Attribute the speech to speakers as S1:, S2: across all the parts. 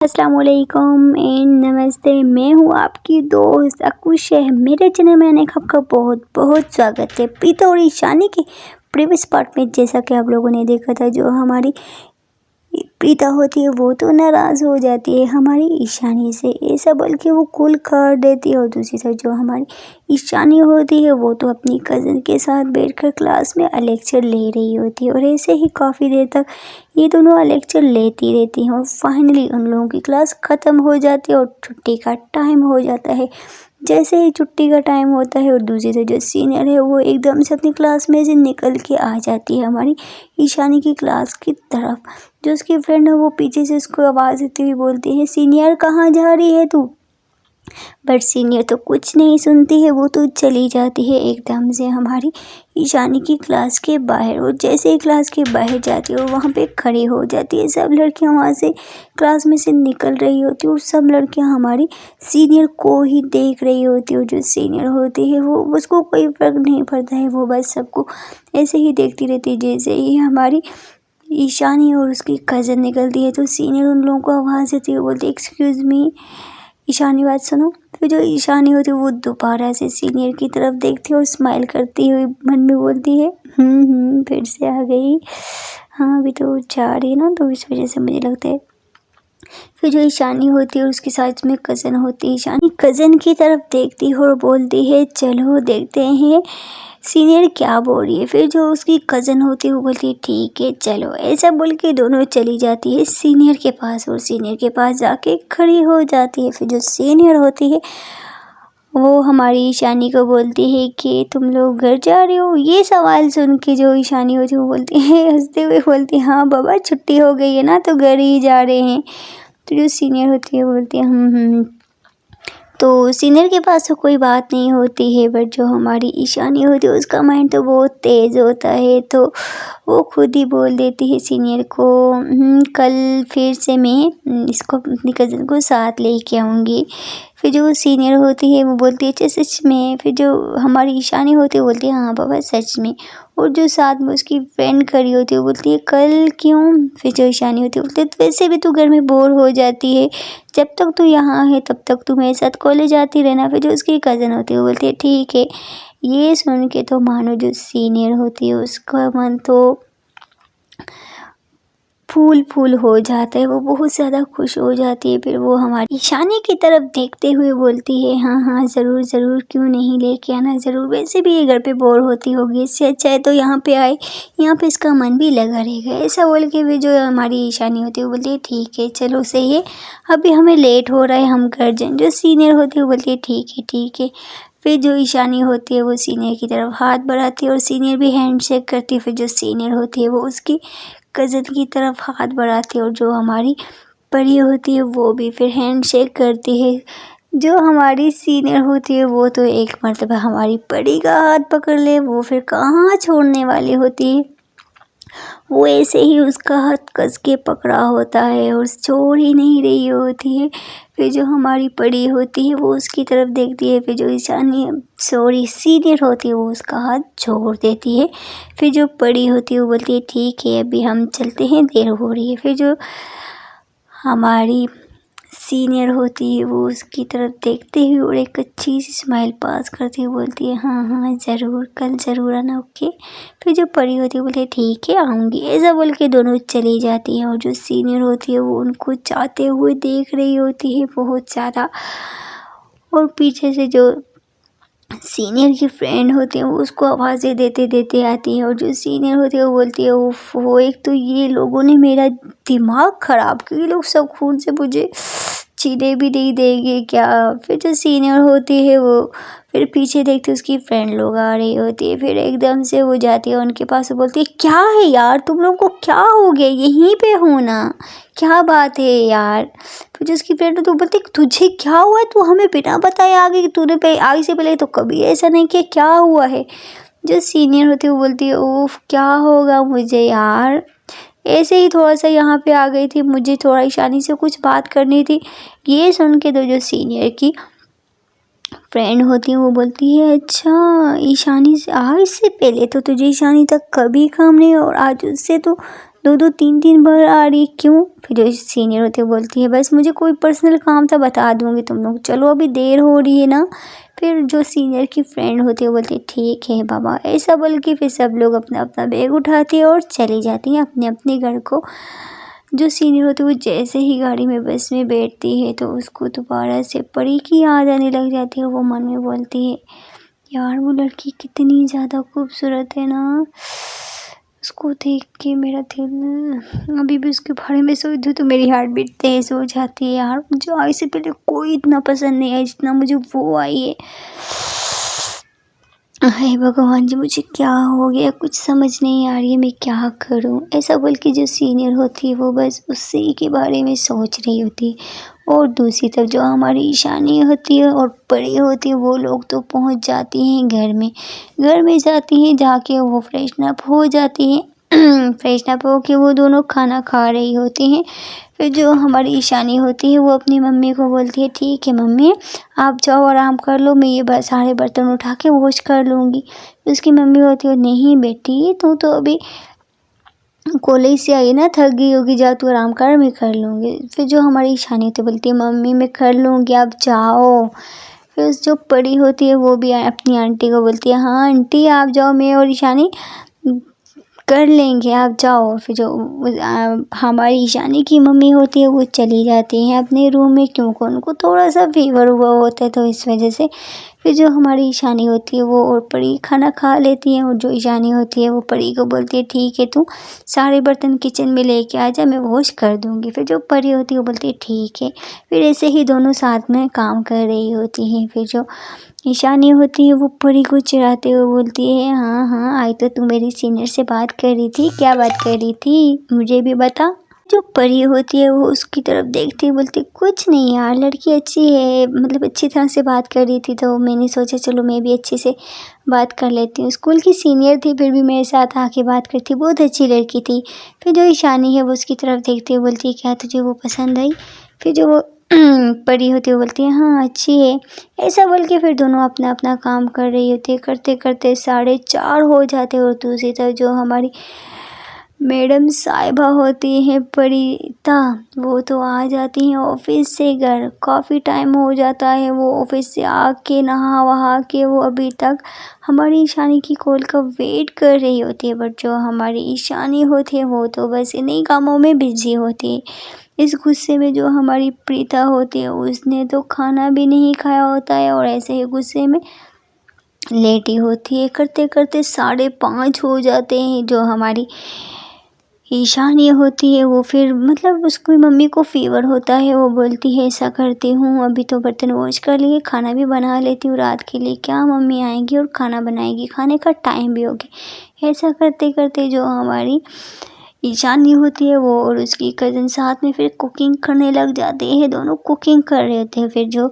S1: अस्सलाम वालेकुम एंड नमस्ते। मैं हूँ आपकी दोस्त अकुश है। मेरे चैनल में आने का आपका बहुत बहुत स्वागत है। प्रीता और ईशानी के प्रीवियस पार्ट में जैसा कि आप लोगों ने देखा था, जो हमारी प्रीता होती है वो तो नाराज़ हो जाती है हमारी ईशानी से, ऐसा बोल के वो कूल कर देती है। और दूसरी तरफ जो हमारी ईशानी होती है वो तो अपनी कज़न के साथ बैठकर क्लास में लेक्चर ले रही होती है। और ऐसे ही काफ़ी देर तक ये दोनों लेक्चर लेती रहती हैं और फाइनली उन लोगों की क्लास ख़त्म हो जाती है और छुट्टी का टाइम हो जाता है। जैसे ही छुट्टी का टाइम होता है और दूसरी तरफ जो सीनियर है वो एकदम से अपनी क्लास में से निकल के आ जाती है हमारी ईशानी की क्लास की तरफ। जो उसकी फ्रेंड है वो पीछे से उसको आवाज़ देती हुई बोलती है, सीनियर कहाँ जा रही है तू? बट सीनियर तो कुछ नहीं सुनती है, वो तो चली जाती है एकदम से हमारी ईशानी की क्लास के बाहर। और जैसे ही क्लास के बाहर जाती है और वहाँ पे खड़ी हो जाती है, सब लड़कियाँ वहाँ से क्लास में से निकल रही होती है और सब लड़कियाँ हमारी सीनियर को ही देख रही होती है। और जो सीनियर होती है वो उसको कोई फ़र्क नहीं पड़ता है, वो बस सबको ऐसे ही देखती रहती है। जैसे ही हमारी ईशानी और उसकी कज़न निकलती है तो सीनियर उन लोगों को आवाज़ देती है, बोलती है एक्सक्यूज़ मी, ईशानी बात सुनो। फिर जो ईशानी होती है वो दोबारा से सीनियर की तरफ देखती है और स्माइल करती हुई मन में बोलती है, फिर से आ गई। हाँ, अभी तो जा रही है ना, तो इस वजह से मुझे लगता है। फिर जो ईशानी होती है और उसके साथ में कज़न होती है, ईशानी कज़न की तरफ देखती है और बोलती है चलो देखते हैं सीनियर क्या बोल रही है। फिर जो उसकी कज़न होती है वो बोलती है ठीक है चलो, ऐसा बोल के दोनों चली जाती है सीनियर के पास और सीनियर के पास जाके खड़ी हो जाती है। फिर जो सीनियर होती है वो हमारी ईशानी को बोलती है कि तुम लोग घर जा रहे हो। ये सवाल सुन के जो ईशानी होती है वो बोलती है, हंसते हुए बोलती है हाँ बाबा, छुट्टी हो गई है ना तो घर ही जा रहे हैं। तो जो सीनियर होती है वो बोलती है तो सीनियर के पास तो कोई बात नहीं होती है, बट जो हमारी ईशानी होती है उसका माइंड तो बहुत तेज़ होता है, तो वो खुद ही बोल देती है सीनियर को, कल फिर से मैं इसको अपनी कज़न को साथ लेके आऊँगी। फिर जो सीनियर होती है वो बोलती है अच्छा सच में? फिर जो हमारी ईशानी होती है वो बोलती है हाँ बाबा सच में। और जो साथ में उसकी फ्रेंड खड़ी होती है वो बोलती है कल क्यों? फिर जो ईशानी होती है बोलती है तो वैसे भी तू घर में बोर हो जाती है, जब तक तू यहाँ है तब तक तू मेरे साथ कॉलेज आती रहना। फिर जो उसकी कज़न होती है वो बोलती है ठीक है। ये सुन के तो मानो जो सीनियर होती है उसका मन तो फूल हो जाता है, वो बहुत ज़्यादा खुश हो जाती है। फिर वो हमारी ईशानी की तरफ देखते हुए बोलती है हाँ ज़रूर ज़रूर, क्यों नहीं, लेके आना ज़रूर। वैसे भी ये घर पे बोर होती होगी, इससे अच्छा है तो यहाँ पे आए, यहाँ पे इसका मन भी लगा रहेगा। ऐसा बोल के भी जो हमारी ईशानी होती है वो बोलती है ठीक है चलो सही है, अभी हमें लेट हो रहा है, हम घर जाएँ। जो सीनियर होती है वो बोलती है ठीक है। फिर जो ईशानी होती है वो सीनियर की तरफ हाथ बढ़ाती है और सीनियर भी हैंड शेक करती है। फिर जो सीनियर होती है वो उसकी कज़न की तरफ हाथ बढ़ाती है और जो हमारी परी होती है वो भी फिर हैंड शेक करती है। जो हमारी सीनियर होती है वो तो एक मर्तबा हमारी परी का हाथ पकड़ ले वो फिर कहाँ छोड़ने वाली होती है, वो ऐसे ही उसका हाथ कस के पकड़ा होता है और छोड़ ही नहीं रही होती है। फिर जो हमारी परी होती है वो उसकी तरफ देखती है, फिर जो सीनियर होती है वो उसका हाथ छोड़ देती है। फिर जो परी होती है वो बोलती है ठीक है अभी हम चलते हैं, देर हो रही है। फिर जो हमारी सीनियर होती है वो उसकी तरफ देखते हुए और एक अच्छी सी स्माइल पास करती हुई बोलती है हाँ ज़रूर, कल ज़रूर आना, ओके। फिर जो परी होती है बोलती है ठीक है आऊँगी, ऐसा बोल के दोनों चली जाती हैं। और जो सीनियर होती है वो उनको चाहते हुए देख रही होती है बहुत ज़्यादा। और पीछे से जो सीनियर की फ्रेंड होती है वो उसको आवाज़ें देते देते आती है। और जो सीनियर होती है वो बोलती है वो एक तो ये लोगों ने मेरा दिमाग ख़राब किया, ये लोग सब खून से मुझे चीने भी नहीं देंगे क्या। फिर जो सीनियर होती है वो फिर पीछे देखती है उसकी फ्रेंड लोग आ रही होती है, फिर एकदम से वो जाती है उनके पास, बोलती है क्या है यार तुम लोग को क्या हो गया, यहीं पे हो ना, क्या बात है यार। फिर जो उसकी फ्रेंड तो बोलती है तुझे क्या हुआ है, तू हमें बिना बताए आगे, तूने आगे से पहले तो कभी ऐसा नहीं किया, क्या हुआ है। जो सीनियर होती है वो बोलती है ओफ क्या होगा मुझे यार, ऐसे ही थोड़ा सा यहाँ पे आ गई थी, मुझे थोड़ा ईशानी से कुछ बात करनी थी। ये सुन के तो जो सीनियर की फ्रेंड होती है वो बोलती है अच्छा ईशानी से, आज से पहले तो तुझे ईशानी तक कभी काम नहीं और आज उससे तो दो 3 बार आ रही है, क्यों? फिर जो सीनियर होती है बोलती है बस मुझे कोई पर्सनल काम था, बता दूँगी तुम लोग, चलो अभी देर हो रही है ना। फिर जो सीनियर की फ्रेंड होती है वो बोलती है ठीक है बाबा, ऐसा बोल के फिर सब लोग अपना अपना बैग उठाती है और चली जाती हैं अपने अपने घर को। जो सीनियर होती है वो जैसे ही गाड़ी में बस में बैठती है तो उसको दोबारा से परी की याद आने लग जाती है। वो मन में बोलती है यार वो लड़की कितनी ज़्यादा खूबसूरत है ना, उसको देख के मेरा दिल, अभी भी उसके बारे में सोचती हूँ तो मेरी हार्ट बीट तेज़ हो जाती है। यार मुझे आई से पहले कोई इतना पसंद नहीं आया जितना मुझे वो आई है। हे भगवान जी, मुझे क्या हो गया, कुछ समझ नहीं आ रही है, मैं क्या करूं? ऐसा बोल के जो सीनियर होती है वो बस उसी के बारे में सोच रही होती है। और दूसरी तरफ जो हमारी ईशानी होती है और परी होती है वो लोग तो पहुंच जाती हैं घर में जाती हैं, जाके वो फ्रेशन अप हो जाती हैं। फ्रेशन अप होके वो दोनों खाना खा रही होती हैं। फिर जो हमारी ईशानी होती है वो अपनी मम्मी को बोलती है ठीक है मम्मी, आप जाओ आराम कर लो, मैं ये सारे बर्तन उठा के वॉश कर लूँगी। उसकी मम्मी होती है नहीं बेटी, तू तो अभी कॉलेज से आई ना, थक गई होगी, जा तू आराम कर, मैं कर लूँगी। फिर जो हमारी ईशानी होती है बोलती है मम्मी मैं कर लूँगी, आप जाओ। फिर जो परी होती है वो भी अपनी आंटी को बोलती है हाँ आंटी आप जाओ, मैं और ईशानी कर लेंगे, आप जाओ। फिर जो हमारी ईशानी की मम्मी होती है वो चली जाती हैं अपने रूम में, क्योंकि उनको थोड़ा सा फीवर हुआ होता है तो इस वजह से। फिर जो हमारी ईशानी होती है वो और परी खाना खा लेती हैं और जो ईशानी होती है वो परी को बोलती है ठीक है तू सारे बर्तन किचन में लेके आ जा, मैं वॉश कर दूँगी। फिर जो परी होती है वो बोलती है ठीक है। फिर ऐसे ही दोनों साथ में काम कर रही होती हैं। फिर जो ईशानी होती है वो परी को चिढ़ाते हुए बोलती है हाँ हाँ आई तो तू मेरी सीनियर से बात कर रही थी, क्या बात कर रही थी मुझे भी बता। जो परी होती है वो उसकी तरफ देखती है बोलती कुछ नहीं यार, लड़की अच्छी है, मतलब अच्छी तरह से बात कर रही थी तो मैंने सोचा चलो मैं भी अच्छे से बात कर लेती हूँ। स्कूल की सीनियर थी फिर भी मेरे साथ आके बात करती, बहुत अच्छी लड़की थी। फिर जो ईशानी है वो उसकी तरफ देखती है बोलती है क्या तुझे वो पसंद आई? फिर जो वो परी होती है वो बोलती है हाँ अच्छी है। ऐसा बोल के फिर दोनों अपना अपना काम कर रही होती है, करते करते 4:30 हो जाते। और दूसरी तरफ जो हमारी मैडम साहिबा होती हैं परिता, वो तो आ जाती हैं ऑफिस से घर, काफ़ी टाइम हो जाता है। वो ऑफिस से आके नहा वहा के वो अभी तक हमारी ईशानी की कॉल का वेट कर रही होती है। बट जो हमारी ईशानी होती है वो तो बस इन्हीं कामों में बिजी होती है। इस गुस्से में जो हमारी प्रीता होती है उसने तो खाना भी नहीं खाया होता है और ऐसे ही गुस्से में लेटी होती है। करते करते 5:30 हो जाते हैं। जो हमारी ईशानी होती है वो फिर मतलब उसकी मम्मी को फ़ीवर होता है, वो बोलती है ऐसा करती हूँ अभी तो बर्तन वॉश कर लिए, खाना भी बना लेती हूँ रात के लिए, क्या मम्मी आएंगी और खाना बनाएगी, खाने का टाइम भी हो गया। ऐसा करते करते जो हमारी ईशानी होती है वो और उसकी कज़न साथ में फिर कुकिंग करने लग जाते हैं, दोनों कुकिंग कर रहे होते हैं।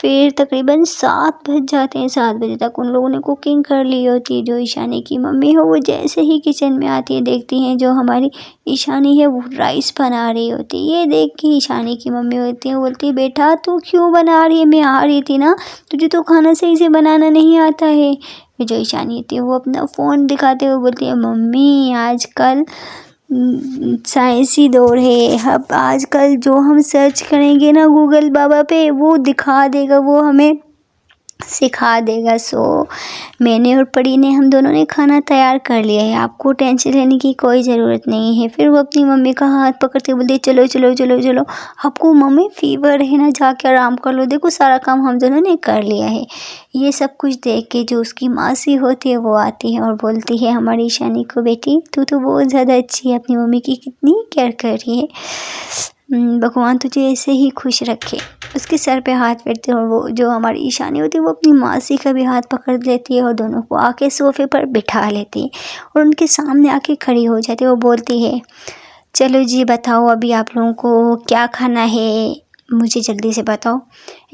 S1: फिर तकरीबन 7 बज जाते हैं, 7 बजे तक उन लोगों ने कुकिंग कर ली होती है। जो ईशानी की मम्मी है वो जैसे ही किचन में आती है देखती हैं जो हमारी ईशानी है वो राइस बना रही होती है। ये देख के ईशानी की मम्मी होती है बोलती है बेटा तू क्यों बना रही है, मैं आ रही थी ना, तुझे तो खाना सही से बनाना नहीं आता है। फिर जो ईशानी होती है वो अपना फ़ोन दिखाते हुए बोलती है मम्मी आजकल साइंसी दौर है, अब आजकल जो हम सर्च करेंगे ना गूगल बाबा पे वो दिखा देगा, वो हमें सिखा देगा। सो मैंने और परी ने हम दोनों ने खाना तैयार कर लिया है, आपको टेंशन लेने की कोई ज़रूरत नहीं है। फिर वो अपनी मम्मी का हाथ पकड़ते बोलती चलो चलो चलो चलो, आपको मम्मी फ़ीवर है ना, जाके आराम कर लो, देखो सारा काम हम दोनों ने कर लिया है। ये सब कुछ देख के जो उसकी मासी होती है वो आती है और बोलती है हमारी ईशानी को बेटी तू तो बहुत ज़्यादा अच्छी है, अपनी मम्मी की कितनी केयर कर रही है, भगवान तुझे ऐसे ही खुश रखे। उसके सर पे हाथ फेरते हैं और वो जो हमारी ईशानी होती है वो अपनी मासी का भी हाथ पकड़ लेती है और दोनों को आके सोफ़े पर बिठा लेती है और उनके सामने आके खड़ी हो जाती है। वो बोलती है चलो जी बताओ अभी आप लोगों को क्या खाना है, मुझे जल्दी से बताओ।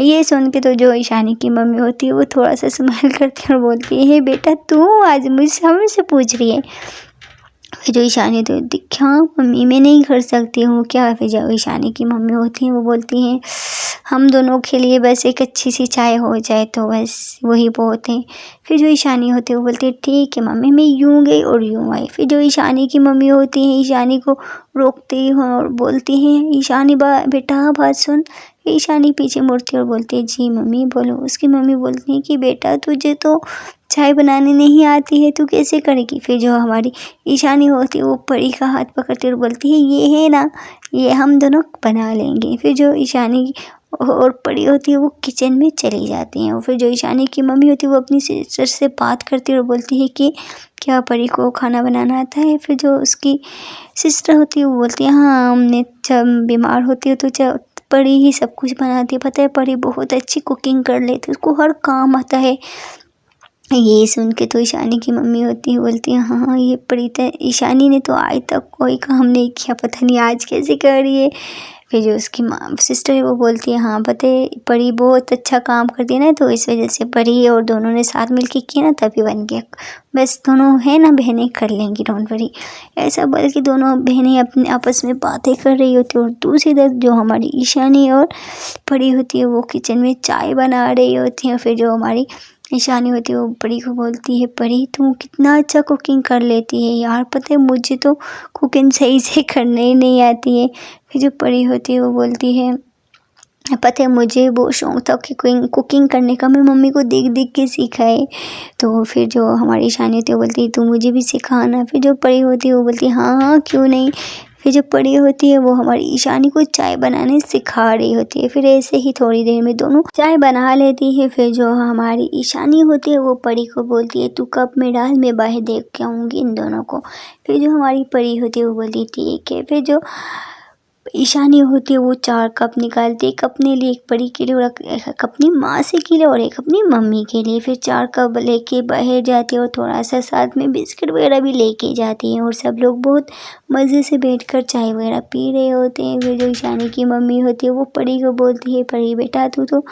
S1: ये सुन के तो जो ईशानी की मम्मी होती है वो थोड़ा सा स्माइल करती है और बोलती है बेटा तू आज मुझसे पूछ रही है। फिर जो ईशानी तो दिखा मम्मी मैं नहीं कर सकती हूँ क्या। फिर जो ईशानी की मम्मी होती हैं वो बोलती हैं हम दोनों के लिए बस एक अच्छी सी चाय हो जाए तो बस वही बहुत है। फिर जो ईशानी होती है वो बोलती है ठीक है मम्मी, मैं यूँ गई और यूँ आई। फिर जो ईशानी की मम्मी होती है ईशानी को रोकती है और बोलती है ईशानी बेटा बात सुन। ईशानी पीछे मुड़ती है और बोलती है जी मम्मी बोलो। उसकी मम्मी बोलती है कि बेटा तुझे तो चाय बनाने नहीं आती है, तू कैसे करेगी। फिर जो हमारी ईशानी होती है वो परी का हाथ पकड़ती है और बोलती है ये है ना, ये हम दोनों बना लेंगे। फिर जो ईशानी और परी होती है वो किचन में चली जाती हैं। और फिर जो ईशानी की मम्मी होती है वो अपनी सिस्टर से बात करती है और बोलती है कि क्या परी को खाना बनाना आता है। फिर जो उसकी सिस्टर होती है वो बोलती है हाँ, हमने जब बीमार होती है तो परी ही सब कुछ बनाती है, पता है परी बहुत अच्छी कुकिंग कर लेती है, उसको हर काम आता है। ये सुन के तो ईशानी की मम्मी होती है बोलती है हाँ ये परी ईशानी ने तो आज तक कोई काम नहीं किया, पता नहीं आज कैसे कर रही है। फिर जो उसकी माँ सिस्टर है वो बोलती है हाँ पता है परी बहुत अच्छा काम करती है ना, तो इस वजह से परी और दोनों ने साथ मिलके किया ना तभी बन गया, बस दोनों है ना बहनें कर लेंगी डोंट वरी। ऐसा बोल के दोनों बहनें अपने आपस में बातें कर रही होती है और दूसरी तरफ जो हमारी ईशानी और परी होती है वो किचन में चाय बना रही होती है। फिर जो हमारी ईशानी होती है वो परी को बोलती है परी तू कितना अच्छा कुकिंग कर लेती है यार, पता है मुझे तो कुकिंग सही से करने ही नहीं आती है। फिर जो परी होती है वो बोलती है पता है मुझे वो शौक था कि कुकिंग करने का, मैं मम्मी को देख देख के सीखा है। तो फिर जो हमारी ईशानी होती है वो बोलती है तू मुझे भी सिखाना। फिर जो परी होती है वो बोलती है हाँ हाँ क्यों नहीं। फिर जो परी होती है वो हमारी ईशानी को चाय बनाने सिखा रही होती है। फिर ऐसे ही थोड़ी देर में दोनों चाय बना लेती है। फिर जो हमारी ईशानी होती है वो परी को बोलती है तू कप में डाल, मैं बाहर देख के आऊँगी इन दोनों को। फिर जो हमारी परी होती है वो बोलती है ठीक है। फिर जो ईशानी होती है वो 4 कप निकालती है, एक अपने लिए, एक परी के लिए और एक अपनी माँ से के लिए और एक अपनी मम्मी के लिए। फिर 4 कप लेके बाहर जाती है और थोड़ा सा साथ में बिस्किट वगैरह भी लेके जाती हैं और सब लोग बहुत मज़े से बैठकर चाय वगैरह पी रहे होते हैं। फिर जो ईशानी की मम्मी होती है वो परी को बोलती है परी बेटा तू तो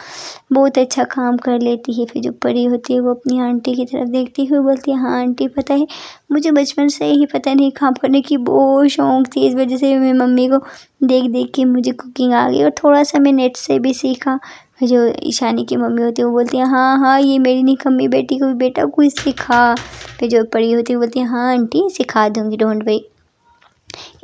S1: बहुत अच्छा काम कर लेती है। फिर जो परी होती है वो अपनी आंटी की तरफ देखती हुई बोलती है हाँ आंटी पता है मुझे बचपन से ही पता नहीं काम करने की बहुत शौक थी, इस वजह से मैं मम्मी को देख देख के मुझे कुकिंग आ गई और थोड़ा सा मैं नेट से भी सीखा। फिर जो ईशानी की मम्मी होती है वो बोलती है हाँ हाँ ये मेरी निकम्मी बेटी को भी बेटा कुछ सिखा। फिर जो परी होती है वो बोलती है हाँ आंटी सिखा दूँगी डोंट वरी।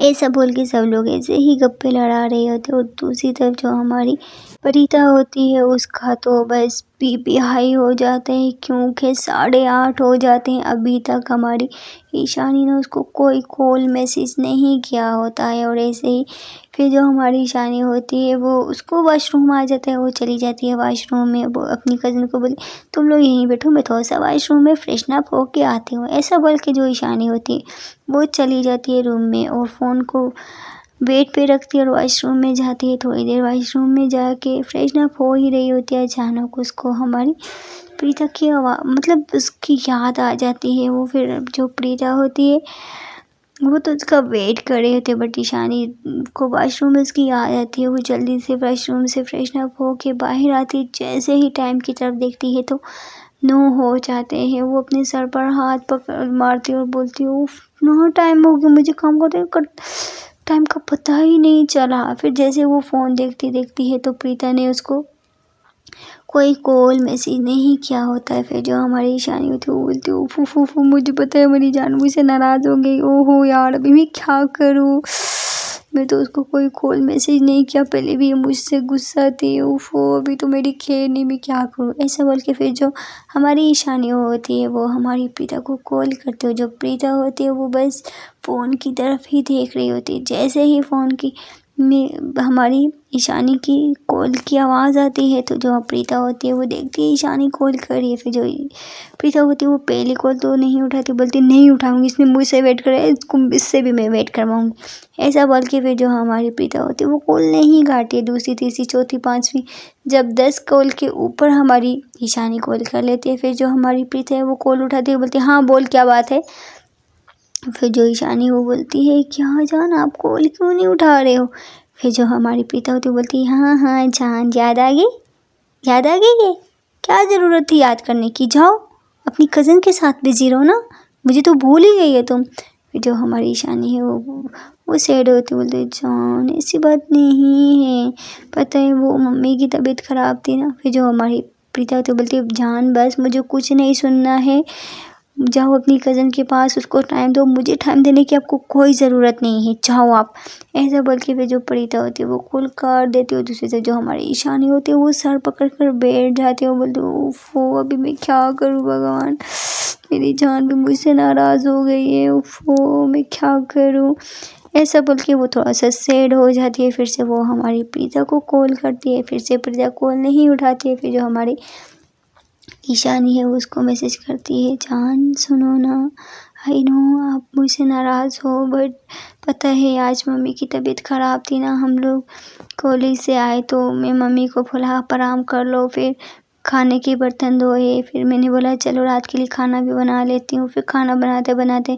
S1: ऐसा बोल के सब लोग ऐसे ही गप्पे लड़ा रहे होते और दूसरी तरफ जो हमारी परिता होती है उसका तो बस बीपी हाई हो जाते हैं क्योंकि 8:30 हो जाते हैं, अभी तक हमारी ईशानी ने उसको कोई कॉल मैसेज नहीं किया होता है। और ऐसे ही फिर जो हमारी ईशानी होती है वो उसको वॉशरूम आ जाता है, वो चली जाती है वॉशरूम में, वो अपनी कज़न को बोली तुम लोग यहीं बैठो मैं थोड़ा सा वॉशरूम में फ्रेशन अप होके आती हूँ। ऐसा बोल के जो ईशानी होती है वो चली जाती है रूम में और फ़ोन को बेड पे रखती है और वॉशरूम में जाती है। थोड़ी देर वॉशरूम में जाके फ्रेशन अप हो ही रही होती है, अचानक उसको हमारी प्रीता की मतलब उसकी याद आ जाती है। वो फिर जो प्रीता होती है वो तो उसका वेट कर रहे होते बट ईशानी को वॉशरूम में उसकी याद आती है। वो जल्दी से वॉशरूम से फ्रेशन अप होके बाहर आती है, जैसे ही टाइम की तरफ देखती है तो 9 हो जाते हैं। वो अपने सर पर हाथ पकड़ मारती है और बोलती है उफ इतना टाइम हो गया मुझे काम करते टाइम का पता ही नहीं चला। फिर जैसे वो फ़ोन देखती देखती है तो प्रीता ने उसको कोई कॉल मैसेज नहीं किया होता है। फिर जो हमारी ईशानी होती है वो बोलती है उफ उफ उफ मुझे पता है मेरी जान मुझसे नाराज़ हो गई, ओहो यार अभी मैं क्या करूँ, मैं तो उसको कोई कॉल मैसेज नहीं किया, पहले भी ये मुझसे गुस्सा थी, उफ़ो अभी तो मेरी खैर नहीं, मैं क्या करूँ। ऐसा बोल के फिर जो हमारी ईशानी होती है वो हमारी प्रीता को कॉल करती है। जो प्रीता होती है वो बस फ़ोन की तरफ ही देख रही होती है। जैसे ही फ़ोन की में हमारी ईशानी की कॉल की आवाज़ आती है तो जो प्रीता होती है वो देखती है ईशानी कॉल कर रही है। फिर जो प्रीता होती है वो पहली कॉल तो नहीं उठाती, बोलती नहीं उठाऊंगी, इसने मुझसे वेट कराया इसको इससे भी मैं वेट करवाऊंगी। ऐसा बोल के फिर जो हमारी प्रीता होती है वो कॉल नहीं काटती है। दूसरी तीसरी चौथी पाँचवीं जब 10 कॉल के ऊपर हमारी ईशानी कॉल कर लेती है। फिर जो हमारी प्रीता है वो कॉल उठाती है, बोलती है हाँ बोल क्या बात है। फिर जो ईशानी वो बोलती है क्या जान आप कॉल क्यों नहीं उठा रहे हो। फिर जो हमारी प्रीता होती है बोलती है हाँ हाँ जान याद आ गई, याद आ गई है, क्या ज़रूरत थी याद करने की, जाओ अपनी कज़न के साथ बिज़ी रहो ना, मुझे तो भूल ही गई है तुम। फिर जो हमारी ईशानी है वो वो सैड होती बोलती जान ऐसी बात नहीं है, पता है वो मम्मी की तबीयत ख़राब थी ना। फिर जो हमारी प्रीता होती बोलती जान बस मुझे कुछ नहीं सुनना है, जाओ अपनी कज़न के पास, उसको टाइम दो, मुझे टाइम देने की आपको कोई ज़रूरत नहीं है, जाओ आप। ऐसा बोल के फिर जो प्रीता होती है वो कॉल कर देती है। दूसरी तरफ जो हमारी ईशानी होती है वो सर पकड़ कर बैठ जाती है। वो बोलती है ओफो अभी मैं क्या करूँ भगवान, मेरी जान भी मुझसे नाराज़ हो गई है, ओफो मैं क्या करूँ। ऐसा बोल के वो थोड़ा सा सैड हो जाती है। फिर से वो हमारी प्रीता को कॉल करती है, फिर से प्रीता कॉल नहीं उठाती है। फिर जो हमारी ईशानी है उसको मैसेज करती है जान सुनो ना, आई नो आप मुझसे नाराज़ हो बट पता है आज मम्मी की तबीयत ख़राब थी ना, हम लोग कॉलेज से आए तो मैं मम्मी को बोला आप आराम कर लो, फिर खाने के बर्तन धोए, फिर मैंने बोला चलो रात के लिए खाना भी बना लेती हूँ। फिर खाना बनाते बनाते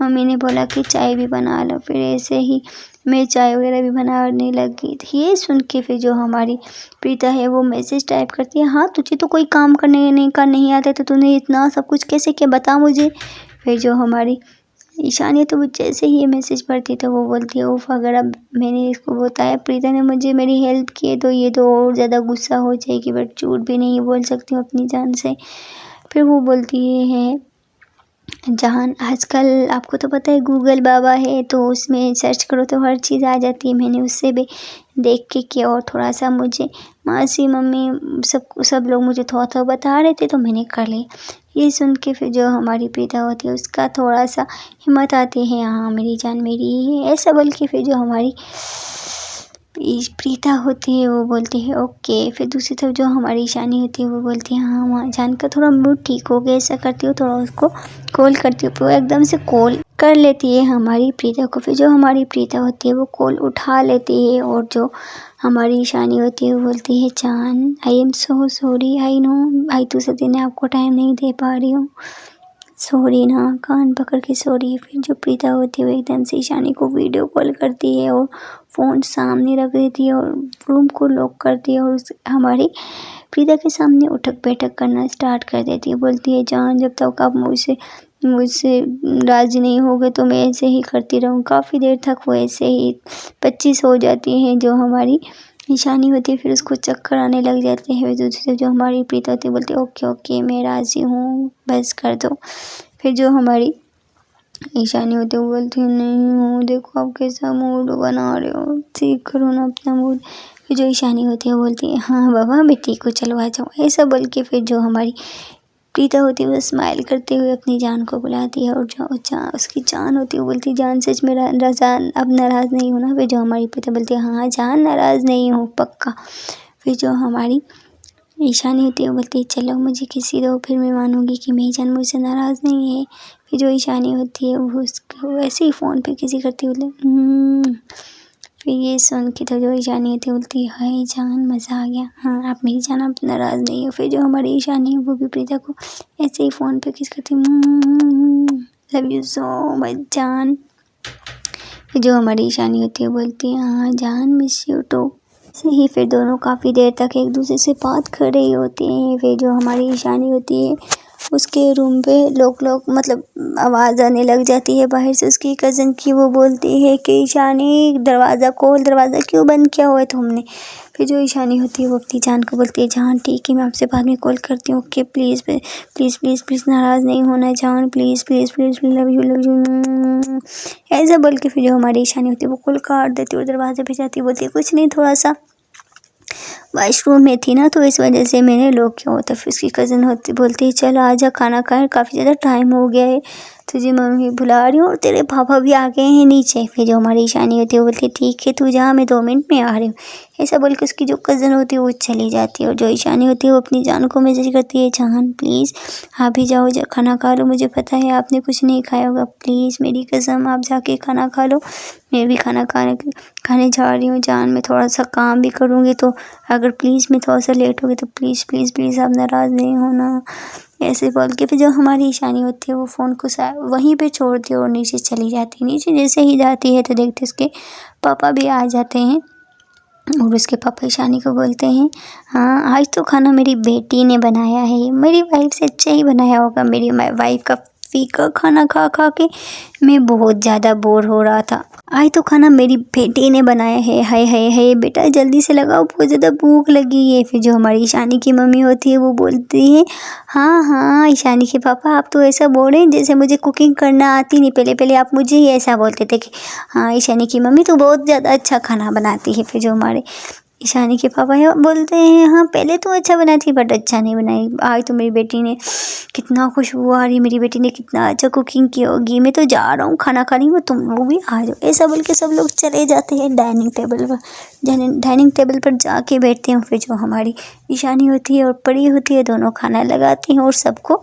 S1: मम्मी ने बोला कि चाय भी बना लो, फिर ऐसे ही मैं चाय वगैरह भी बनाने लगी थी। ये सुन के फिर जो हमारी प्रीता है वो मैसेज टाइप करती है हाँ तुझे तो कोई काम करने नहीं का नहीं आता तो तूने इतना सब कुछ कैसे किया बता मुझे। फिर जो हमारी ईशानी तो वो जैसे ही ये मैसेज पढ़ती तो वो बोलती है उफ अगर अब मैंने इसको बताया प्रीता ने मुझे मेरी हेल्प की है तो ये तो और ज़्यादा गुस्सा हो जाएगी, बट झूठ भी नहीं बोल सकती हूँ अपनी जान से। फिर वो बोलती है जहान आजकल आपको तो पता है गूगल बाबा है तो उसमें सर्च करो तो हर चीज़ आ जाती है, मैंने उससे भी देख के किया और थोड़ा सा मुझे मासी मम्मी सब लोग मुझे थोड़ा थोड़ा बता रहे थे तो मैंने कर लिया। ये सुन के फिर जो हमारी प्रीता होती है उसका थोड़ा सा हिम्मत आती है हाँ मेरी जान मेरी है, ऐसा बोल के फिर जो हमारी प्रीता होती है वो बोलती है ओके। फिर दूसरी तरफ जो हमारी ईशानी होती है वो बोलती है हाँ वहाँ जान का थोड़ा मूड ठीक हो गया, ऐसा करती हूँ थोड़ा उसको कॉल करती हूँ। वो एकदम से कॉल कर लेती है हमारी प्रीता को। फिर जो हमारी प्रीता होती है वो कॉल उठा लेती है और जो हमारी ईशानी होती है वो बोलती है जान I am so sorry, I know I दूसरे दिन आपको टाइम नहीं दे पा रही हूँ, सॉरी ना, कान पकड़ के सॉरी। फिर जो प्रीता होती है वो एकदम से ईशानी को वीडियो कॉल करती है और फ़ोन सामने रख देती है और रूम को लॉक करती है और हमारी प्रीता के सामने उठक बैठक करना स्टार्ट कर देती है। बोलती है जान जब तक आप मुझसे राज़ी नहीं होगे तो मैं ऐसे ही करती रहूँ। काफ़ी देर तक वो ऐसे ही 25 हो जाती हैं जो हमारी ईशानी होती है। फिर उसको चक्कर आने लग जाते हैं। दूसरी जो हमारी प्रीता होती है बोलती है ओके ओके मैं राज़ी हूँ बस कर दो। फिर जो हमारी ईशानी होती है वो बोलती है नहीं हूँ, देखो आप कैसा मूड बना रहे हो, ठीक करो ना अपना मूड। फिर जो ईशानी होती है वो बोलती है हाँ बाबा मैं ठीक हूँ चलो आ जाओ, ऐसा बोल के फिर जो हमारी प्रीता होती है वो स्माइल करते हुए अपनी जान को बुलाती है और जो उसकी जान होती है वो बोलती है जान सच में जान अब नाराज़ नहीं होना। फिर जो हमारी प्रीता बोलती है हाँ जान नाराज़ नहीं हूँ पक्का। फिर जो हमारी ईशानी होती है वो बोलती है चलो मुझे किसी दो फिर मैं मानूंगी कि मेरी जान मुझसे नाराज़ नहीं है। फिर जो ईशानी होती है वो उसको ऐसे ही फ़ोन पे किसी करती बोले फिर ये सुन के तो जो ईशानी होती है बोलती है हाय जान मज़ा आ गया, हाँ आप मेरी जान आप नाराज़ नहीं हो। फिर जो हमारी ईशानी है वो भी प्रीता को ऐसे ही फ़ोन पे किस करती लव यू सो मच जान। फिर जो हमारी ईशानी होती है बोलती है हाँ जान मिस यू टू। ऐसे ही फिर दोनों काफ़ी देर तक एक दूसरे से बात कर रही होती हैं। फिर जो हमारी ईशानी होती है उसके रूम पे लोग मतलब आवाज़ आने लग जाती है बाहर से उसकी कज़न की। वो बोलती है कि ईशानी दरवाज़ा खोल, दरवाज़ा क्यों बंद किया हुआ है तुमने। फिर जो ईशानी होती है वो अपनी जान को बोलती है जान ठीक है मैं आपसे बाद में कॉल करती हूँ okay please please please please नाराज़ नहीं होना जान please please please love you ऐसा बोल के फिर जो हमारी ईशानी होती है वो कॉल काट देती है और दरवाजे पे जाती है। बोलती है कुछ नहीं थोड़ा सा वॉशरूम में थी ना तो इस वजह से मैंने लॉक किया होता। फिर उसकी कज़न होती बोलती है चल आजा खाना खाएं, काफ़ी ज़्यादा टाइम हो गया है, तुझे मम्मी बुला रही हूँ और तेरे पापा भी आ गए हैं नीचे। फिर जो हमारी ईशानी होती है वो बोलती है ठीक है तू जा मैं 2 मिनट में आ रही हूँ। ऐसा बोल के उसकी जो कज़न होती है वो चली जाती है और जो ईशानी होती है वो अपनी जान को मैसेज करती है जान प्लीज़ आप भी जाओ खाना खा लो, मुझे पता है आपने कुछ नहीं खाया होगा, प्लीज़ मेरी कसम आप जाके खाना खा लो, मैं भी खाना खाने जा रही हूँ जान। मैं थोड़ा सा काम भी करूँगी तो अगर प्लीज़ मैं थोड़ा सा लेट हो गई तो प्लीज़ प्लीज़ प्लीज़ आप नाराज़ नहीं होना। ऐसे बोल के फिर जो हमारी ईशानी होती है वो फ़ोन को वहीं पे छोड़ती है और नीचे चली जाती है। नीचे जैसे ही जाती है तो देखते उसके पापा भी आ जाते हैं और उसके पापा ईशानी को बोलते हैं आज तो खाना मेरी बेटी ने बनाया है, मेरी वाइफ से अच्छा ही बनाया होगा, मेरी वाइफ का फीका खाना खा खा के मैं बहुत ज़्यादा बोर हो रहा था। आज तो खाना मेरी बेटी ने बनाया है। हाय हाय हाय बेटा जल्दी से लगाओ, बहुत ज़्यादा भूख लगी है। फिर जो हमारी ईशानी की मम्मी होती है वो बोलती है, हाँ हाँ ईशानी के पापा आप तो ऐसा बोल रहे हैं जैसे मुझे कुकिंग करना आती नहीं। पहले पहले आप मुझे ही ऐसा बोलते थे कि हाँ ईशानी की मम्मी तो बहुत ज़्यादा अच्छा खाना बनाती है। फिर जो हमारे ईशानी के पापा है बोलते हैं, हाँ पहले तो अच्छा बना थी बट अच्छा नहीं बनाई। आज तो मेरी बेटी ने कितना खुशबू आ रही है, मेरी बेटी ने कितना अच्छा कुकिंग की होगी। मैं तो जा रहा हूँ खाना खाने में, तुम लोग भी आ जाओ। ऐसा बोल के सब लोग चले जाते हैं डाइनिंग टेबल पर। डाइनिंग टेबल पर जाके बैठते हैं। फिर जो हमारी ईशानी होती है और परी होती है दोनों खाना लगाती हैं और सबको